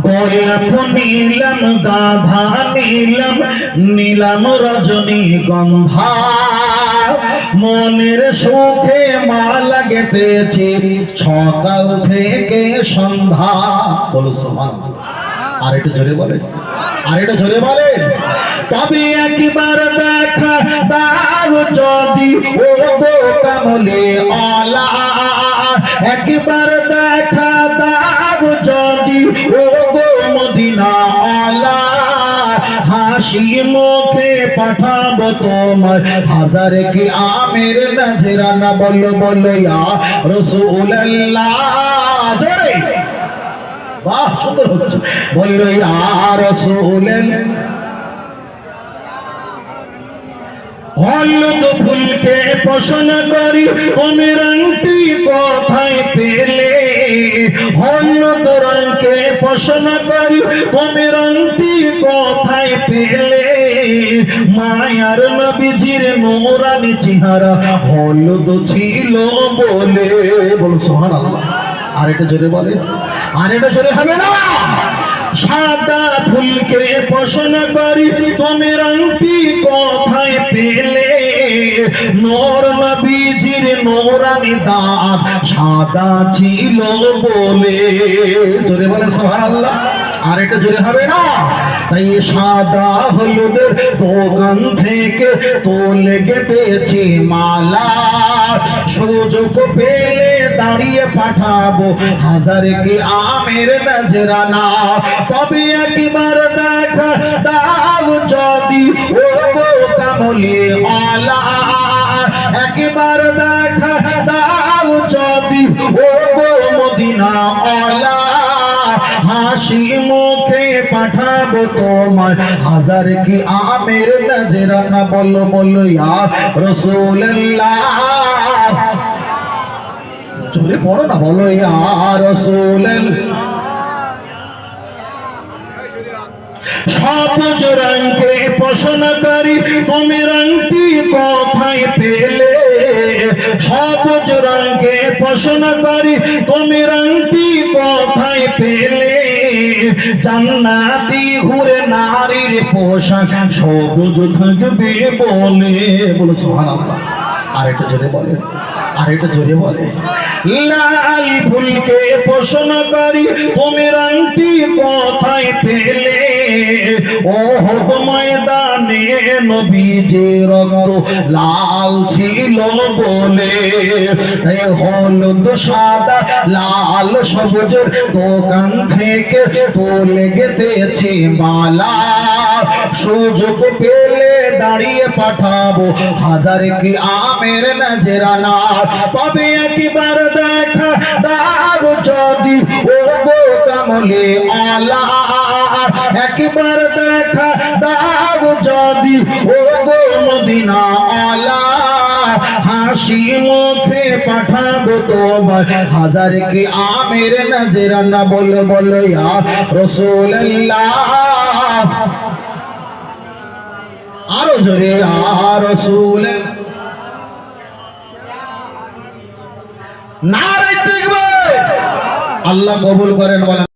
গোলাপ নীলাম গাধা নীলাম নীলাম রজনীগন্ধা মনের সুখে মালা গেঁথেছি সকাল থেকে সন্ধ্যা। বলো সুবহানাল্লাহ। আর একটু জোরে বলেন, আর একটু জোরে বলেন। তবে একবার দেখা দাও যদি ও গো কামলে আলা, একবার দেখা দাও যদি ও গো মদিনা আলা, হাসি মুখে পাঠাবো তোমার হাজার কি আমের নজরানা। বলো বলো ইয়া রাসূলুল্লাহ। জোরে বাহ, সুন্দর হচ্ছে। বললো ইয়া রাসূলুল্লাহ। হলুদ ফুলকে পছন্দ করি তুমি রংটি কোথায় পেলে, হলুদ রঙকে পছন্দ করি তুমি রংটি কোথায় পেলে, মায়ার নবীজির নূরানি চেহারা হলুদ ছিল বলে। বলো সুবহানাল্লাহ। আর এটা জোরে বলে, আর এটা জোরে হবে না। সাদা ফুলকে পছন্দ করি তুমি রংটি কোথায় পেলে, নূর নবীজির নূরানি দাঁত সাদা ছিল বলে। জোরে বলে সুবহানাল্লাহ। আর এটা জোরে হবে না। তাই সাদা হলুদের দোকান থেকে তোলে গেঁথেছি মালা, সুযোগ পেলে দাঁড়িয়ে পাঠাবো হাজার কি আমের নজরানা। তবে একবার দেখা দাও যদি ও গো কামলে আলা, একবার দেখা দাও যদি ও গো মদিনা আলা, হাসি মুখে পাঠাবো তোমার হাজার কি আমের নজরানা। বলো বলো ইয়া রাসূলুল্লাহ। জোরে পড়ো না, বলো ইয়া রাসূলুল্লাহ। সবুজ রঙকে পছন্দ করি তুমি রংটি কোথায় পেলে, সবুজ রঙকে পছন্দ করি তুমি রংটি কোথায় পেলে, জান্নাতি হুরে নারীর পোশাক সবুজ থাকবে বলে। বলো সুবহানাল্লাহ। আর একটু জোরে বলে, আর একটু জোরে বলে। লাল ফুলকে পছন্দ করি তুমি রংটি কোথায় পেলে, ওহদ ময়দানে নবীজির রক্ত লাল ছিল বলে, হলুদ সাদা লাল সবুজের দোকান থেকে তোলে গেঁথেছি মালা, সুযোগ পেলে দাঁড়িয়ে পাঠাবো হাজার কি আমের নজরানা। তবে একবার দেখা দাও যদি ও গো কামলে আলা, একবার দেখা দাও যদি ও গো মদিনা আলা, হাসি মুখে পাঠাবো তোমার হাজার কি আমের নজরানা। বলো বলো ইয়া রাসূলুল্লাহ। আরো জোরে ইয়া রাসূলুল্লাহ। নারে তাকবীর। আল্লাহ কবুল করেন। বলেন।